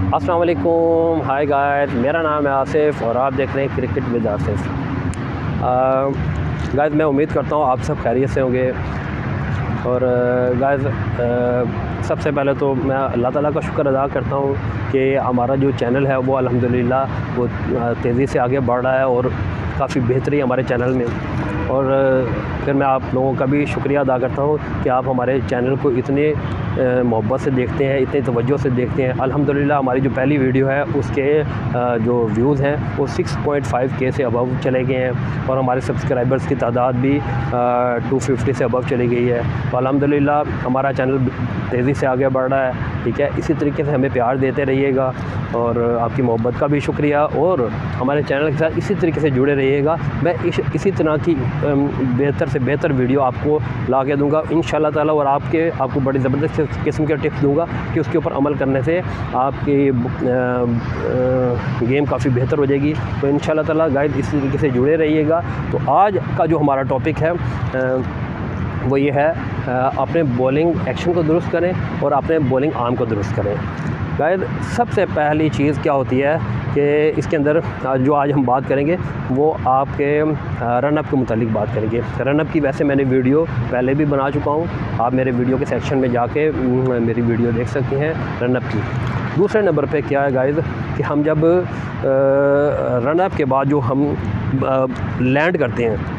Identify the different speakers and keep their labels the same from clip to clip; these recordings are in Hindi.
Speaker 1: अस्सलाम वालेकुम, हाय गाइस, मेरा नाम है आसिफ और आप देख रहे हैं क्रिकेट विद आसिफ। गाइस मैं उम्मीद करता हूँ आप सब खैरियत से होंगे। और गाइस सबसे पहले तो मैं अल्लाह ताला का शुक्र अदा करता हूँ कि हमारा जो चैनल है वो अल्हम्दुलिल्लाह वो तेज़ी से आगे बढ़ रहा है और काफ़ी बेहतरी हमारे चैनल में। और फिर मैं आप लोगों का भी शुक्रिया अदा करता हूँ कि आप हमारे चैनल को इतने मोहब्बत से देखते हैं, इतने तवज्जो से देखते हैं। अल्हम्दुलिल्लाह हमारी जो पहली वीडियो है उसके जो व्यूज़ हैं वो 6.5K से अबव चले गए हैं और हमारे सब्सक्राइबर्स की तादाद भी 250 से अबव चली गई है। तो अल्हम्दुलिल्लाह हमारा चैनल तेज़ी से आगे बढ़ रहा है, ठीक है। इसी तरीके से हमें प्यार देते रहिएगा और आपकी मोहब्बत का भी शुक्रिया। और हमारे चैनल के साथ इसी तरीके से जुड़े रहिएगा। मैं इसी तरह की बेहतर से बेहतर वीडियो आपको ला के दूँगा इंशाअल्लाह ताला, और आपको बड़ी ज़बरदस्त किस्म के टिप्स दूँगा कि उसके ऊपर अमल करने से आपकी गेम काफ़ी बेहतर हो जाएगी। तो इंशाअल्लाह ताला गाइस इसी तरीके से जुड़े रहिएगा। तो आज का जो हमारा टॉपिक है वो ये है, अपने बॉलिंग एक्शन को दुरुस्त करें और अपने बॉलिंग आर्म को दुरुस्त करें। गाइस सबसे पहली चीज़ क्या होती है कि इसके अंदर जो आज हम बात करेंगे वो आपके रन अप के मुतालिक बात करेंगे। रन अप की वैसे मैंने वीडियो पहले भी बना चुका हूँ, आप मेरे वीडियो के सेक्शन में जाके मेरी वीडियो देख सकते हैं रन अप की। दूसरे नंबर पे क्या है गाइस कि हम जब रन अप के बाद जो हम लैंड करते हैं,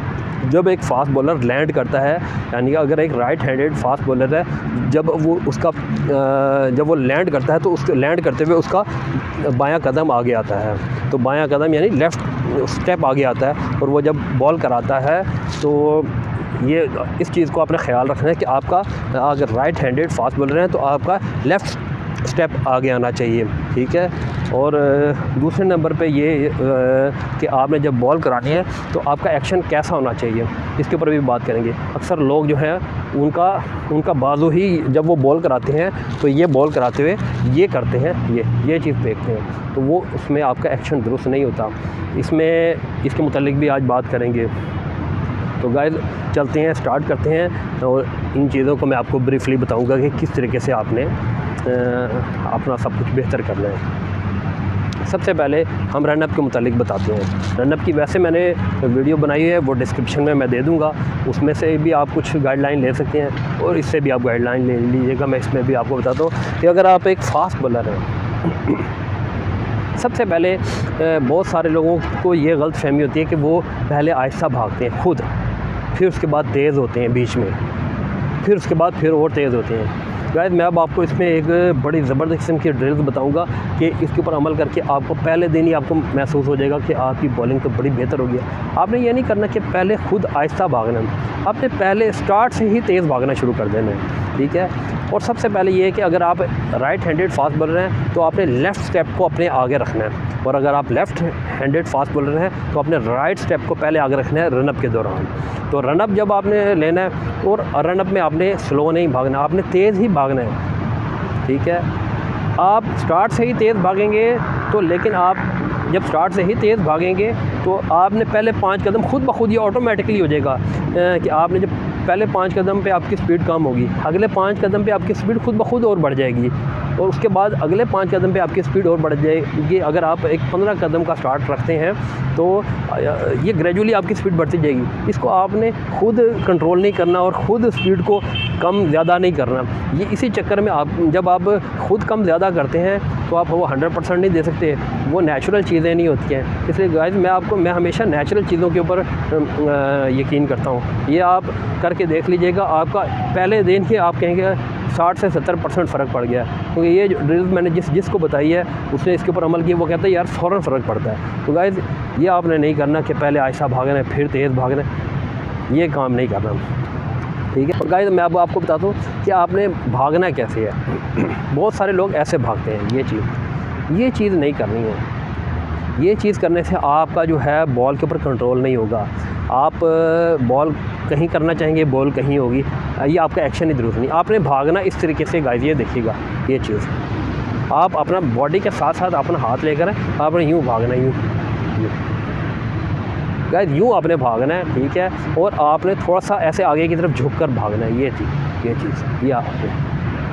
Speaker 1: जब एक फास्ट बॉलर लैंड करता है, यानी अगर एक राइट हैंडेड फास्ट बॉलर है, जब वो लैंड करता है तो उसके लैंड करते हुए उसका बायां कदम आगे आता है। तो बायां कदम यानी लेफ़्ट स्टेप आगे आता है और वो जब बॉल कराता है तो ये इस चीज़ को आपने ख्याल रखना है कि आपका अगर राइट हैंडेड फास्ट बॉलर है तो आपका लेफ़्ट स्टेप आगे आना चाहिए, ठीक है। और दूसरे नंबर पे ये कि आपने जब बॉल करानी है तो आपका एक्शन कैसा होना चाहिए, इसके ऊपर भी बात करेंगे। अक्सर लोग जो हैं उनका बाजू ही जब वो बॉल कराते हैं तो ये बॉल कराते हुए ये करते हैं, ये चीज़ देखते हैं, तो वो उसमें आपका एक्शन दुरुस्त नहीं होता। इसके मुतालिक भी आज बात करेंगे। तो गाइस चलते हैं, स्टार्ट करते हैं और इन चीज़ों को मैं आपको ब्रीफली बताऊंगा कि किस तरीके से आपने अपना सब कुछ बेहतर करना है। सबसे पहले हम रन अप के मुतालिक बताते हैं। रन अप की वैसे मैंने वीडियो बनाई है, वो डिस्क्रिप्शन में मैं दे दूंगा, उसमें से भी आप कुछ गाइडलाइन ले सकते हैं और इससे भी आप गाइडलाइन ले लीजिएगा। मैं इसमें भी आपको बताता हूँ कि अगर आप एक फ़ास्ट बॉलर हैं, सबसे पहले बहुत सारे लोगों को ये गलत फहमी होती है कि वो पहले आहिस्ता भागते हैं खुद, फिर उसके बाद तेज़ होते हैं बीच में, फिर उसके बाद फिर और तेज़ होते हैं। गाइस मैं अब आपको इसमें एक बड़ी ज़बरदस्त किस्म की ड्रिल्स बताऊंगा कि इसके ऊपर अमल करके आपको पहले दिन ही आपको महसूस हो जाएगा कि आपकी बॉलिंग तो बड़ी बेहतर होगी। आपने ये नहीं करना कि पहले खुद आहिस्ता भागना, आपने पहले स्टार्ट से ही तेज़ भागना शुरू कर देना है, ठीक है। और सबसे पहले ये है कि अगर आप राइट हैंडेड फास्ट बॉलर हैं तो आपने लेफ़्ट स्टेप को अपने आगे रखना है, और अगर आप लेफ़्ट हैंडेड फास्ट बॉलर हैं तो अपने राइट स्टेप को पहले आगे रखना है रन अप के दौरान। तो रन अप जब आपने लेना है और रन अप में आपने स्लो नहीं भागना, आपने तेज़ ही भागना है, ठीक है। आप स्टार्ट से ही तेज़ भागेंगे तो, लेकिन आप जब स्टार्ट से ही तेज़ भागेंगे तो आपने पहले 5 कदम खुद ब खुद ये ऑटोमेटिकली हो जाएगा कि आपने जब पहले 5 कदम पे आपकी स्पीड कम होगी, अगले 5 कदम पे आपकी स्पीड खुद ब खुद और बढ़ जाएगी, और उसके बाद अगले 5 कदम पे आपकी स्पीड और बढ़ जाएगी। अगर आप एक 15 कदम का स्टार्ट रखते हैं तो ये ग्रेजुअली आपकी स्पीड बढ़ती जाएगी। इसको आपने खुद कंट्रोल नहीं करना और ख़ुद स्पीड को कम ज़्यादा नहीं करना। ये इसी चक्कर में जब आप ख़ुद कम ज़्यादा करते हैं तो आप वो 100% नहीं दे सकते, वो नेचुरल चीज़ें नहीं होती हैं। इसलिए गाइस मैं हमेशा नेचुरल चीज़ों के ऊपर यकीन करता हूँ। ये आप करके देख लीजिएगा, आपका पहले दिन ही आप कहेंगे 60 से 70% फ़र्क पड़ गया, क्योंकि ये जो ड्रिल मैंने जिसको बताई है उसने इसके ऊपर अमल किया, वो कहता है यार फ़ौरन फ़र्क पड़ता है। तो गाइस ये आपने नहीं करना कि पहले आहिस्ता भागना है फिर तेज़ भागना है, ये काम नहीं करना, ठीक है। और गाइस मैं अब आपको बताता हूँ कि आपने भागना कैसे है। बहुत सारे लोग ऐसे भागते हैं, ये चीज़ नहीं करनी है। ये चीज़ करने से आपका जो है बॉल के ऊपर कंट्रोल नहीं होगा। आप बॉल कहीं करना चाहेंगे, बॉल कहीं होगी, ये आपका एक्शन ही दुरुस्त नहीं। आपने भागना इस तरीके से गाइस, ये देखिएगा ये चीज़, आप अपना बॉडी के साथ साथ अपना हाथ लेकर आपने यूँ भागना, यूँ गाइस यूँ आपने भागना है, ठीक है। और आपने थोड़ा सा ऐसे आगे की तरफ झुक कर भागना है, ये चीज़ ये आपने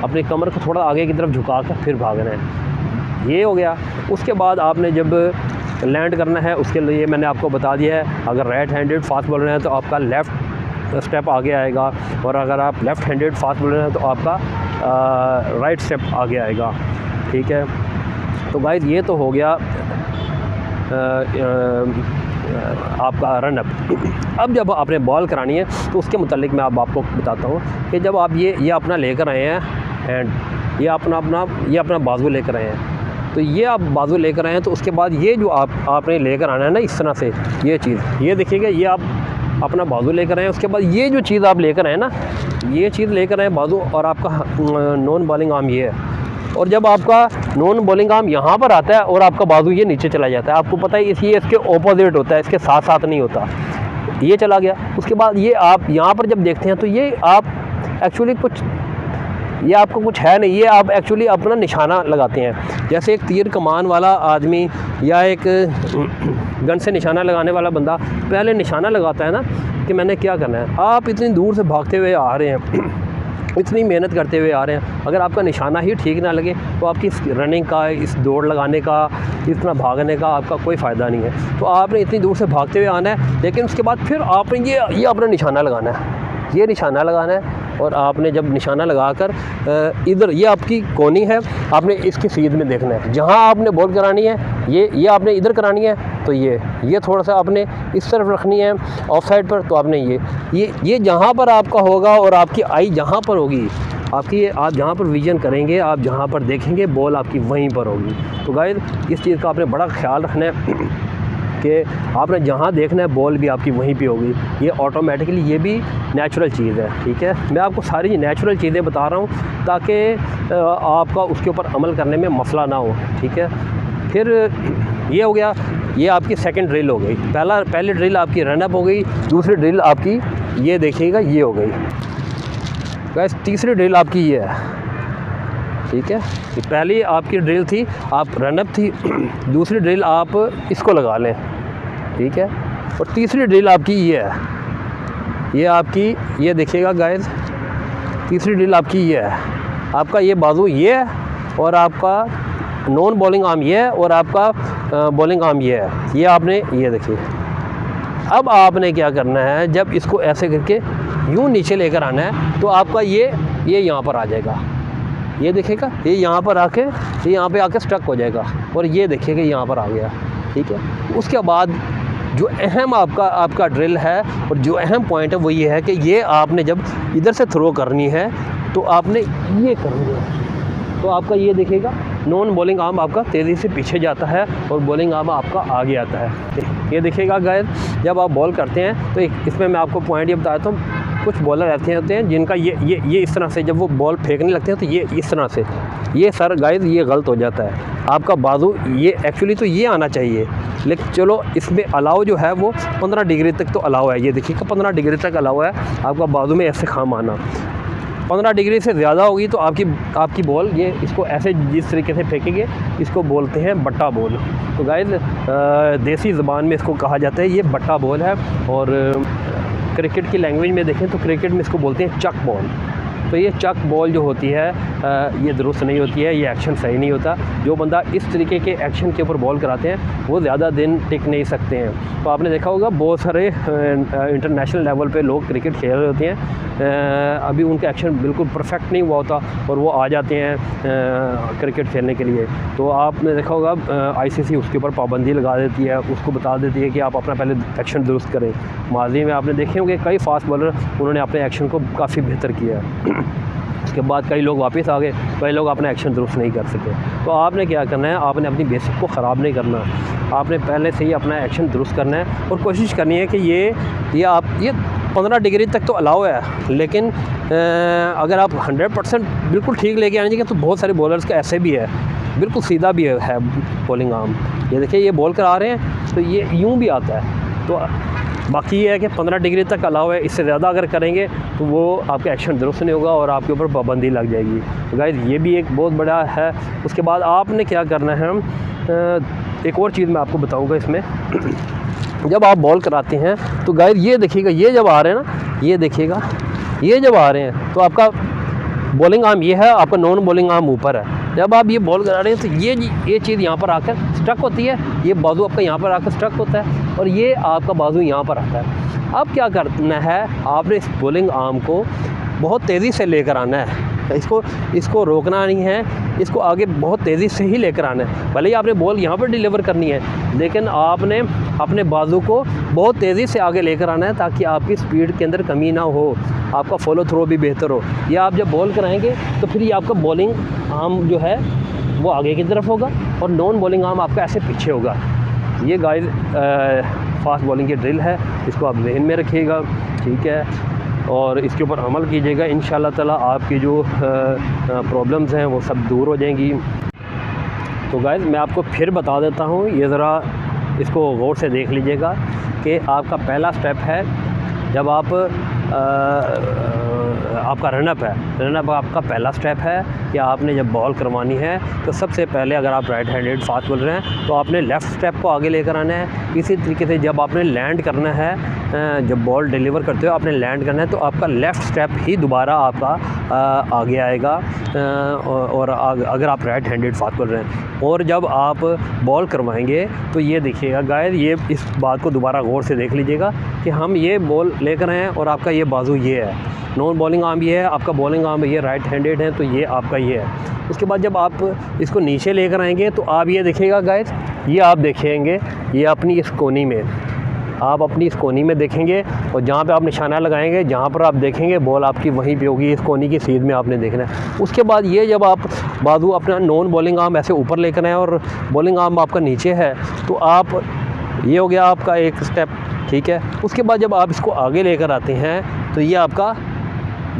Speaker 1: अपनी कमर को थोड़ा आगे की तरफ झुका कर फिर भागना है। ये हो गया। उसके बाद आपने जब लैंड करना है उसके लिए मैंने आपको बता दिया है, अगर राइट हैंडेड फास्ट बॉलर हैं तो आपका लेफ़्ट स्टेप आगे आएगा, और अगर आप लेफ़्ट हैंडेड फास्ट बॉलर हैं तो आपका राइट स्टेप आगे आएगा। ठीक है, तो गाइस ये तो हो गया आपका रन अप। अब जब आपने बॉल करानी है तो उसके मुतालिक मैं अब आपको बताता हूँ कि जब आप ये अपना लेकर आए हैं एंड ये अपना बाजू लेकर आए हैं, तो ये आप बाजू लेकर आए हैं, तो उसके बाद ये जो आपने लेकर आना है ना इस तरह से, ये चीज़ ये देखिएगा, ये आप अपना बाजू लेकर आए। उसके बाद ये जो चीज़ आप लेकर आए ना, ये चीज़ लेकर आए बाजू, और आपका नॉन बॉलिंग आर्म ये है। और जब आपका नॉन बॉलिंग आर्म यहाँ पर आता है और आपका बाजू ये नीचे चला जाता है, आपको पता है ये इसके ऑपोजिट होता है, इसके साथ साथ नहीं होता, ये चला गया। उसके बाद ये आप यहाँ पर जब देखते हैं तो ये आप एक्चुअली ये आपको कुछ है नहीं, ये आप एक्चुअली अपना निशाना लगाते हैं। जैसे एक तीर कमान वाला आदमी या एक गन से निशाना लगाने वाला बंदा पहले निशाना लगाता है ना कि मैंने क्या करना है। आप इतनी दूर से भागते हुए आ रहे हैं, इतनी मेहनत करते हुए आ रहे हैं, अगर आपका निशाना ही ठीक ना लगे तो आपकी इस रनिंग का, इस दौड़ लगाने का, इतना भागने का आपका कोई फ़ायदा नहीं है। तो आपने इतनी दूर से भागते हुए आना है, लेकिन उसके बाद फिर आपने ये अपना निशाना लगाना है, ये निशाना लगाना है। और आपने जब निशाना लगाकर इधर ये आपकी कोनी है, आपने इसकी सीध में देखना है, जहाँ आपने बॉल करानी है ये आपने इधर करानी है, तो ये थोड़ा सा आपने इस तरफ रखनी है ऑफ साइड पर, तो आपने ये जहाँ पर आपका होगा और आपकी आई जहाँ पर होगी, आपकी आप जहाँ पर विजन करेंगे, आप जहाँ पर देखेंगे बॉल आपकी वहीं पर होगी। तो गाइस इस चीज़ का आपने बड़ा ख्याल रखना है कि आपने जहाँ देखना है बॉल भी आपकी वहीं पे होगी, ये ऑटोमेटिकली, ये भी नेचुरल चीज़ है। ठीक है, मैं आपको सारी नेचुरल चीज़ें बता रहा हूँ ताकि आपका उसके ऊपर अमल करने में मसला ना हो। ठीक है, फिर ये हो गया, ये आपकी सेकंड ड्रिल हो गई। पहली ड्रिल आपकी रनअप हो गई, दूसरी ड्रिल आपकी ये देखिएगा ये हो गई। गाइस तीसरी ड्रिल आपकी ये है। ठीक है, पहली आपकी ड्रिल थी आप रनअप थी, दूसरी ड्रिल आप इसको लगा लें। ठीक है, और तीसरी ड्रिल आपकी ये है, ये आपकी ये देखिएगा गाइस, तीसरी ड्रिल आपकी ये है, आपका ये बाजू ये है और आपका नॉन बॉलिंग आर्म ये है और आपका बॉलिंग आर्म ये है। ये आपने ये देखिए, अब आपने क्या करना है, जब इसको ऐसे करके यूँ नीचे लेकर आना है तो आपका ये यहाँ पर आ जाएगा, ये देखिएगा, ये यहाँ पर आके ये यहाँ पे आके स्टक हो जाएगा, और ये देखिएगा यहाँ पर आ गया। ठीक है, उसके बाद जो अहम आपका ड्रिल है और जो अहम पॉइंट है वो ये है कि ये आपने जब इधर से थ्रो करनी है तो आपने ये करनी है, तो आपका ये देखिएगा नॉन बॉलिंग आर्म आपका तेज़ी से पीछे जाता है और बॉलिंग आर्म आपका आगे आता है। ये देखिएगा गाइस, जब आप बॉल करते हैं तो इसमें मैं आपको पॉइंट ये बताता हूँ, कुछ बॉलर ऐसे होते हैं जिनका ये इस तरह से जब वो बॉल फेंकने लगते हैं तो ये इस तरह से, ये सर गाइस ये गलत हो जाता है। आपका बाजू ये एक्चुअली तो ये आना चाहिए, लेकिन चलो इसमें अलाउ जो है वो 15 डिग्री तक तो अलाउ है। ये देखिएगा 15 डिग्री तक अलाउ है आपका बाजू में ऐसे खाम आना। 15 डिग्री से ज़्यादा होगी तो आपकी बॉल ये इसको ऐसे जिस तरीके से फेंकेंगे इसको बोलते हैं बट्टा बॉल। तो गाइस देसी ज़बान में इसको कहा जाता है ये बट्टा बॉल है, और क्रिकेट की लैंग्वेज में देखें तो क्रिकेट में इसको बोलते हैं चक बॉल। तो ये चक बॉल जो होती है ये दुरुस्त नहीं होती है, ये एक्शन सही नहीं होता। जो बंदा इस तरीके के एक्शन के ऊपर बॉल कराते हैं वो ज़्यादा दिन टिक नहीं सकते हैं। तो आपने देखा होगा बहुत सारे इंटरनेशनल लेवल पे लोग क्रिकेट खेल रहे होते हैं, अभी उनका एक्शन बिल्कुल परफेक्ट नहीं हुआ होता और वो आ जाते हैं क्रिकेट खेलने के लिए। तो आपने देखा होगा ICC उसके ऊपर पाबंदी लगा देती है, उसको बता देती है कि आप अपना पहले एक्शन दुरुस्त करें। माजी में आपने देखे होंगे कई फास्ट बॉलर उन्होंने अपने एक्शन को काफ़ी बेहतर किया है। उसके बाद कई लोग वापस आ गए, कई लोग अपना एक्शन दुरुस्त नहीं कर सके। तो आपने क्या करना है, आपने अपनी बेसिक को ख़राब नहीं करना, आपने पहले से ही अपना एक्शन दुरुस्त करना है और कोशिश करनी है कि ये 15 डिग्री तक तो अलाउ है, लेकिन अगर आप 100% बिल्कुल ठीक लेके आएंगे तो बहुत सारे बॉलर्स का ऐसे भी है बिल्कुल सीधा भी है बॉलिंग आर्म। ये देखिए ये बॉल करा रहे हैं तो ये यूँ भी आता है। तो बाकी ये है कि 15 डिग्री तक अलाउ है, इससे ज़्यादा अगर करेंगे तो वो आपका एक्शन दुरुस्त नहीं होगा और आपके ऊपर पाबंदी लग जाएगी। तो गाइस ये भी एक बहुत बड़ा है। उसके बाद आपने क्या करना है, एक और चीज़ मैं आपको बताऊंगा इसमें। जब आप बॉल कराते हैं तो गाइस ये देखिएगा, ये जब आ रहे हैं ना, ये देखिएगा ये जब आ रहे हैं तो आपका बॉलिंग आर्म ये है, आपका नॉन बॉलिंग आर्म ऊपर है, जब आप ये बॉल करा रहे हैं तो ये चीज़ यहाँ पर आकर स्टक होती है, ये बाजू आपका यहाँ पर आकर स्टक होता है और ये आपका बाजू यहाँ पर आता है। अब क्या करना है, आपने इस बॉलिंग आर्म को बहुत तेज़ी से लेकर आना है, इसको रोकना नहीं है, इसको आगे बहुत तेज़ी से ही लेकर आना है। भले ही आपने बॉल यहाँ पर डिलीवर करनी है, लेकिन आपने अपने बाजू को बहुत तेज़ी से आगे लेकर आना है ताकि आपकी स्पीड के अंदर कमी ना हो, आपका फॉलो थ्रो भी बेहतर हो। या आप जब बॉल कराएंगे तो फिर ये आपका बॉलिंग आर्म जो है वो आगे की तरफ होगा और नॉन बॉलिंग आर्म आपका ऐसे पीछे होगा। ये गाइस फास्ट बॉलिंग की ड्रिल है, इसको आप ज़हन में रखिएगा, ठीक है, और इसके ऊपर अमल कीजिएगा। इंशाल्लाह ताला आपकी जो प्रॉब्लम्स हैं वो सब दूर हो जाएंगी। तो गाइस मैं आपको फिर बता देता हूँ, ये ज़रा इसको गौर से देख लीजिएगा कि आपका पहला स्टेप है, जब आपका रनअप है, रनअप आपका पहला स्टेप है कि आपने जब बॉल करवानी है तो सबसे पहले अगर आप राइट हैंडेड फास्ट बॉलर हैं तो आपने लेफ़्ट स्टेप को आगे लेकर आना है। इसी तरीके से जब आपने लैंड करना है, जब बॉल डिलीवर करते हो आपने लैंड करना है तो आपका लेफ़्ट स्टेप ही दोबारा आपका आगे आएगा। और अगर आप राइट हैंडेड फास्ट बॉलर हैं और जब आप बॉल करवाएंगे तो ये देखिएगा गाइस, ये इस बात को दोबारा गौर से देख लीजिएगा कि हम ये बॉल लेकर आए हैं और आपका ये बाजू ये है, नॉन बॉलिंग आर्म ये है, आपका बॉलिंग आर्म ये राइट हैंडेड है तो ये आपका ये है। उसके बाद जब आप इसको नीचे लेकर आएंगे तो आप ये देखिएगा गाइस, ये आप देखेंगे ये अपनी इस कोनी में, आप अपनी इस कोनी में देखेंगे और जहाँ पे आप निशाना लगाएंगे, जहाँ पर आप देखेंगे बॉल आपकी वहीं पे होगी, इस कोनी की सीध में आपने देखना है। उसके बाद ये जब आप बाजू अपना नॉन बॉलिंग आर्म ऐसे ऊपर लेकर आएँ और बॉलिंग आर्म आपका नीचे है तो आप, ये हो गया आपका एक स्टेप, ठीक है। उसके बाद जब आप इसको आगे लेकर आते हैं तो ये आपका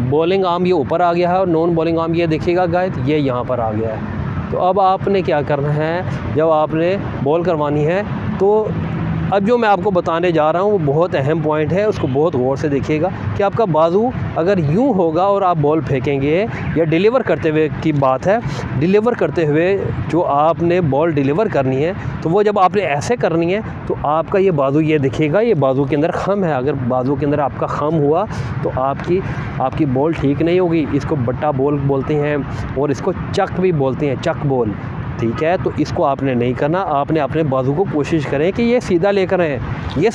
Speaker 1: बॉलिंग आर्म ये ऊपर आ गया है और नॉन बॉलिंग आर्म ये देखिएगा गाइस ये यहाँ पर आ गया है। तो अब आपने क्या करना है, जब आपने बॉल करवानी है तो अब जो मैं आपको बताने जा रहा हूँ वो बहुत अहम पॉइंट है, उसको बहुत गौर से देखिएगा कि आपका बाजू अगर यूँ होगा और आप बॉल फेंकेंगे, या डिलीवर करते हुए की बात है, डिलीवर करते हुए जो आपने बॉल डिलीवर करनी है तो वो जब आपने ऐसे करनी है तो आपका ये बाजू ये दिखेगा, ये बाजू के अंदर खम है। अगर बाजू के अंदर आपका खम हुआ तो आपकी बॉल ठीक नहीं होगी। इसको बट्टा बॉल बोलते हैं और इसको चक भी बोलते हैं, चक बॉल, ठीक है। तो इसको आपने नहीं करना, आपने अपने बाजू को कोशिश करें कि ये सीधा लेकर आएँ, ये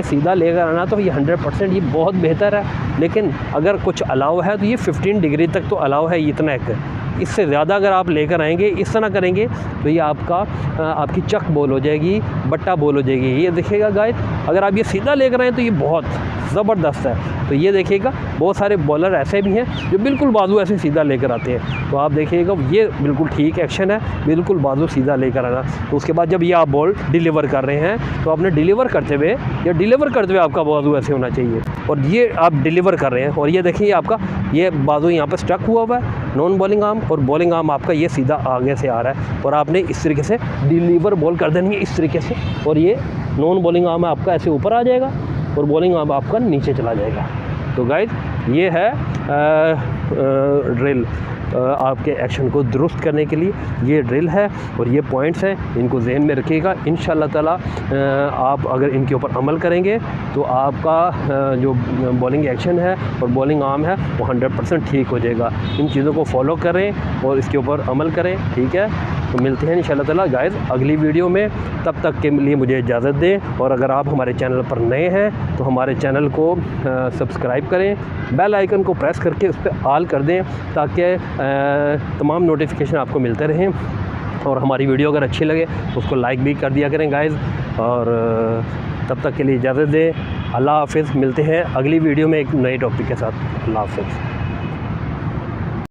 Speaker 1: सीधा लेकर आना तो ये 100% ये बहुत बेहतर है। लेकिन अगर कुछ अलाउ है तो ये 15 डिग्री तक तो अलाउ है, इतना एक, इससे ज़्यादा अगर आप लेकर आएंगे, इस तरह करेंगे तो ये आपकी चक बॉल हो जाएगी, बट्टा बॉल हो जाएगी। ये देखिएगा गाइस, अगर आप ये सीधा लेकर आएँ तो ये बहुत ज़बरदस्त है। तो ये देखिएगा बहुत सारे बॉलर ऐसे भी हैं जो बिल्कुल बाजू ऐसे सीधा लेकर आते हैं, तो आप देखिएगा ये बिल्कुल ठीक एक्शन है, बिल्कुल बाजू सीधा लेकर आना। तो उसके बाद जब ये आप बॉल डिलीवर कर रहे हैं तो आपने डिलीवर करते हुए आपका बाजू ऐसे होना चाहिए और ये आप डिलीवर कर रहे हैं और ये देखिए आपका ये बाजू यहाँ पर स्टक हुआ है, नॉन बॉलिंग आर्म, और बॉलिंग आर्म आपका ये सीधा आगे से आ रहा है और आपने इस तरीके से डिलीवर बॉल कर देनी है इस तरीके से, और ये नॉन बॉलिंग आर्म आपका ऐसे ऊपर आ जाएगा और बॉलिंग आर्म आपका नीचे चला जाएगा। तो गाइस ये है ड्रिल, आपके एक्शन को दुरुस्त करने के लिए ये ड्रिल है और ये पॉइंट्स हैं, इनको ज़हन में रखिएगा। इंशाल्लाह ताला आप अगर इनके ऊपर अमल करेंगे तो आपका जो बॉलिंग एक्शन है और बॉलिंग आर्म है वो 100% ठीक हो जाएगा। इन चीज़ों को फॉलो करें और इसके ऊपर अमल करें, ठीक है। तो मिलते हैं इंशाल्लाह ताला गाइस अगली वीडियो में, तब तक के लिए मुझे इजाज़त दें। और अगर आप हमारे चैनल पर नए हैं तो हमारे चैनल को सब्सक्राइब करें, बेल आइकन को प्रेस करके उस पर ऑल कर दें ताकि तमाम नोटिफिकेशन आपको मिलते रहें। और हमारी वीडियो अगर अच्छी लगे तो उसको लाइक भी कर दिया करें गाइस। और तब तक के लिए इजाज़त दें, अल्लाह हाफ़िज़। मिलते हैं अगली वीडियो में एक नए टॉपिक के साथ। अल्लाह हाफ़िज़।